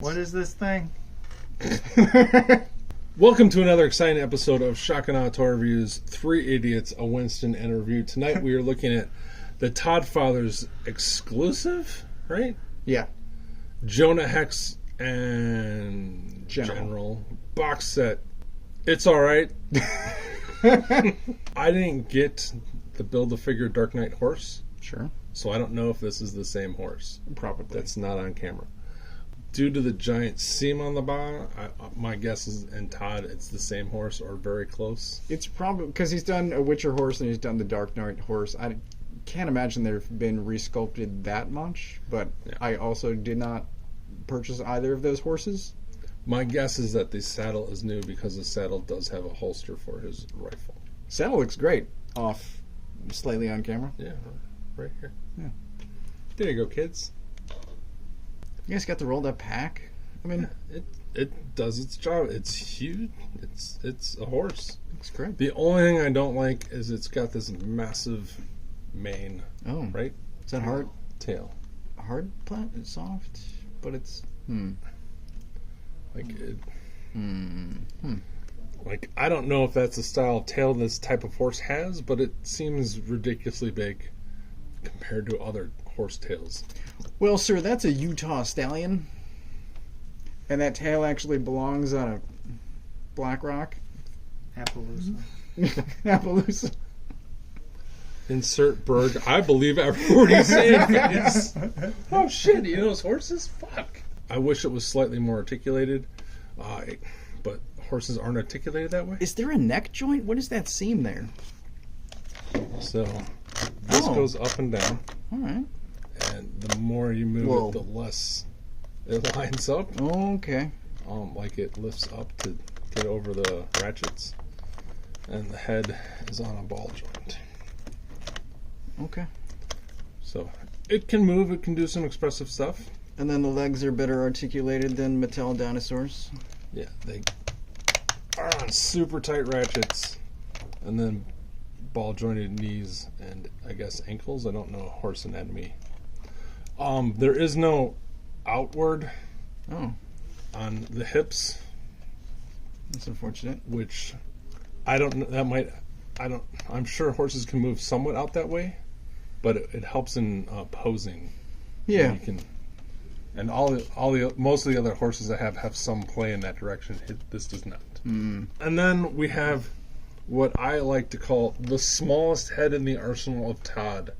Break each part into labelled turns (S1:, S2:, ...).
S1: What is this thing?
S2: Welcome to another exciting episode of Shotgun Out Toy Reviews, Three Idiots, a Winston, and a Review. Tonight we are looking at the Toddfather's exclusive, right?
S1: Yeah.
S2: Jonah Hex and
S1: General
S2: box set. It's alright. I didn't get the Build-A-Figure Dark Knight horse.
S1: Sure.
S2: So I don't know if this is the same horse.
S1: Probably.
S2: That's not on camera. Due to the giant seam on the bottom, my guess is, and Todd, it's the same horse or very close.
S1: It's probably because he's done a Witcher horse and he's done the Dark Knight horse. I can't imagine they've been resculpted that much, but yeah. I also did not purchase either of those horses.
S2: My guess is that the saddle is new because the saddle does have a holster for his rifle.
S1: Saddle looks great off slightly on camera.
S2: Yeah, right here.
S1: Yeah.
S2: There you go, kids.
S1: You guys got the rolled up pack? I mean,
S2: it does its job. It's huge. It's a horse.
S1: Looks great.
S2: The only thing I don't like is it's got this massive mane.
S1: Oh,
S2: right?
S1: Is that hard?
S2: Tail.
S1: Hard plant? It's soft, but it's
S2: like it. Like I don't know if that's the style of tail this type of horse has, but it seems ridiculously big compared to other horse tails.
S1: Well, sir, that's a Utah stallion. And that tail actually belongs on a black rock.
S3: Appaloosa.
S1: Appaloosa.
S2: Insert Berg. I believe every word he's saying. Yes. Oh, shit. He knows horses? Fuck. I wish it was slightly more articulated. But horses aren't articulated that way.
S1: Is there a neck joint? What is that seam there?
S2: So, this goes up and down.
S1: All right.
S2: And the more you move it, the less it lines up.
S1: Oh, okay.
S2: Like it lifts up to get over the ratchets. And the head is on a ball joint.
S1: Okay.
S2: So it can move, it can do some expressive stuff.
S1: And then the legs are better articulated than Mattel dinosaurs.
S2: Yeah, they are on super tight ratchets. And then ball jointed knees and I guess ankles. I don't know horse anatomy. There is no outward on the hips.
S1: That's unfortunate.
S2: Which I don't know. That might. I don't. I'm sure horses can move somewhat out that way, but it helps in posing.
S1: Yeah.
S2: You can, and most of the other horses I have some play in that direction. This does not. And then we have what I like to call the smallest head in the arsenal of Todd.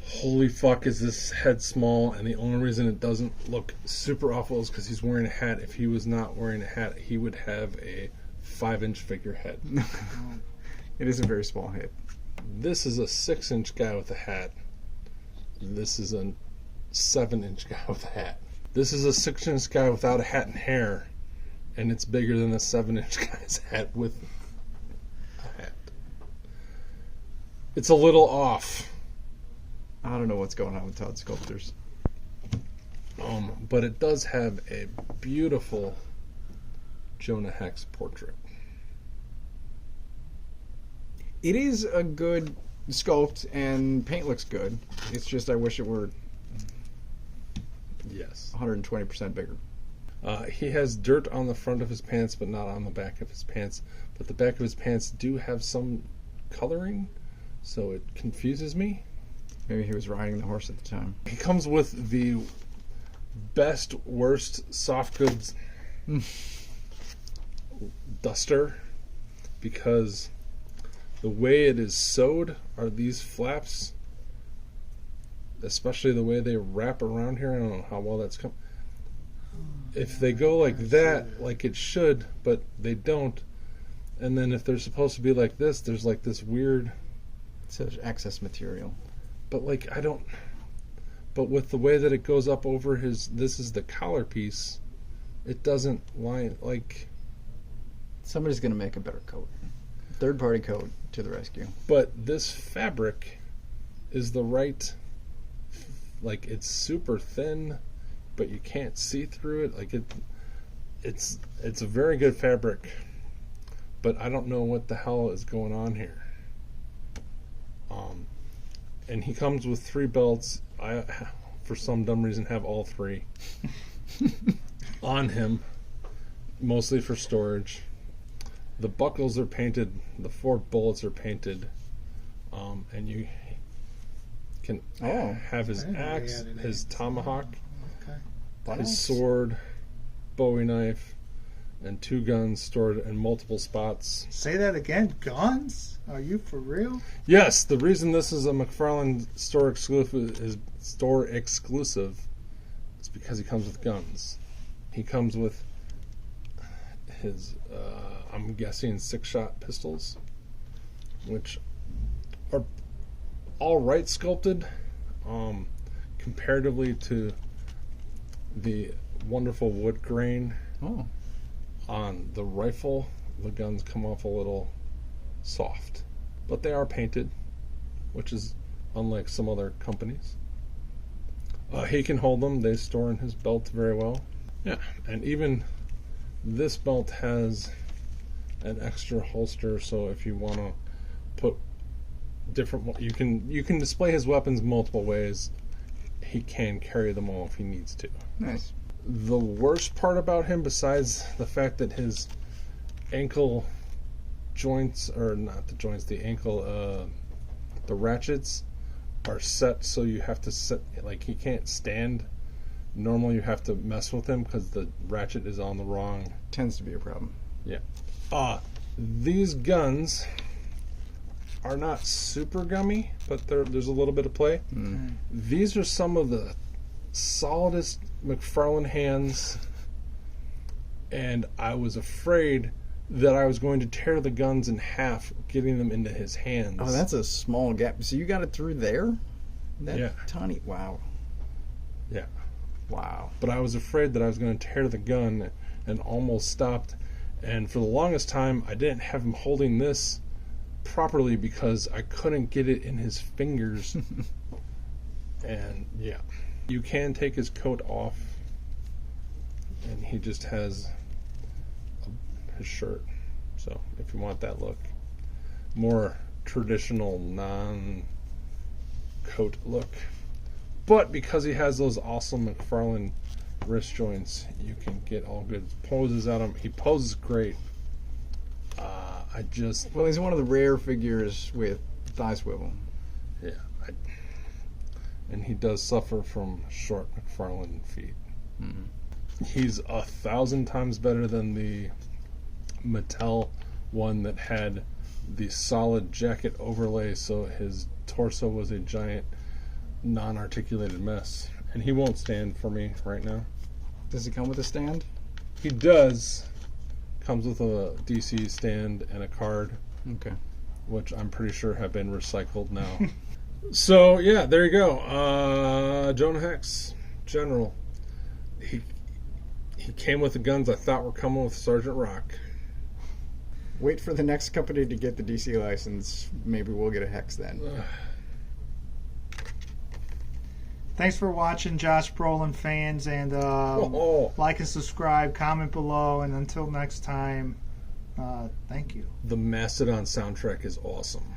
S2: Holy fuck, is this head small, and the only reason it doesn't look super awful is because he's wearing a hat. If he was not wearing a hat, he would have a 5-inch figure head.
S1: It is a very small head.
S2: This is a 6-inch guy with a hat. This is a 7-inch guy with a hat. This is a 6-inch guy without a hat and hair, and it's bigger than a 7-inch guy's hat with a hat. It's a little off.
S1: I don't know what's going on with Todd sculptors.
S2: But it does have a beautiful Jonah Hex portrait.
S1: It is a good sculpt and paint looks good. It's just I wish it were 120% bigger.
S2: He has dirt on the front of his pants but not on the back of his pants. But the back of his pants do have some coloring, so it confuses me.
S1: Maybe he was riding the horse at the time.
S2: He comes with the best, worst soft goods duster because the way it is sewed are these flaps, especially the way they wrap around here. I don't know how well that's come. If they go like that, like it should, but they don't, and then if they're supposed to be like this, there's like this weird...
S1: So there's excess material.
S2: But like but with the way that it goes up over this is the collar piece, it doesn't line like.
S1: Somebody's gonna make a better coat. Third-party coat to the rescue. But
S2: this fabric is the right, like it's super thin, but you can't see through it. Like it's a very good fabric, but I don't know what the hell is going on here. And he comes with 3 belts. I, for some dumb reason, have all 3. on him, mostly for storage. The buckles are painted. The 4 bullets are painted. And you can have his axe, his tomahawk, his sword, Bowie knife, and 2 guns stored in multiple spots.
S3: Say that again. Guns? Are you for real?
S2: Yes. The reason this is a McFarlane Store exclusive is because he comes with guns. He comes with his, I'm guessing, 6-shot pistols, which are all right sculpted, comparatively to the wonderful wood grain on the rifle. The guns come off a little soft, but they are painted, which is unlike some other companies. He can hold them. They store in his belt very well. Yeah, and even this belt has an extra holster, so if you want to put different, you can display his weapons multiple ways. He can carry them all if he needs to.
S1: Nice.
S2: The worst part about him, besides the fact that his ankle joints, or not the joints, the ankle, the ratchets are set so you have to set, like, he can't stand. Normally you have to mess with him because the ratchet is on the wrong.
S1: Tends to be a problem.
S2: Yeah. These guns are not super gummy, but there's a little bit of play. These are some of the solidest McFarlane hands, and I was afraid that I was going to tear the guns in half getting them into his hands.
S1: Oh, that's a small gap. So you got it through there?
S2: Yeah.
S1: Tiny. Wow.
S2: Yeah.
S1: Wow.
S2: But I was afraid that I was going to tear the gun and almost stopped. And for the longest time, I didn't have him holding this properly because I couldn't get it in his fingers. And yeah, you can take his coat off, and he just has his shirt. So if you want that look, more traditional non-coat look. But because he has those awesome McFarlane wrist joints, you can get all good poses out of him. He poses great.
S1: Well, he's one of the rare figures with thigh swivel.
S2: Yeah. And he does suffer from short McFarlane feet. Mm-hmm. He's 1,000 times better than the Mattel one that had the solid jacket overlay, so his torso was a giant non-articulated mess. And he won't stand for me right now.
S1: Does he come with a stand?
S2: He does. Comes with a DC stand and a card.
S1: Okay.
S2: Which I'm pretty sure have been recycled now. So yeah, there you go. Jonah Hex, General. He came with the guns I thought were coming with Sergeant Rock.
S1: Wait for the next company to get the DC license. Maybe we'll get a Hex then.
S3: Thanks for watching, Josh Brolin fans, and like and subscribe, comment below, and until next time, thank you.
S2: The Mastodon soundtrack is awesome.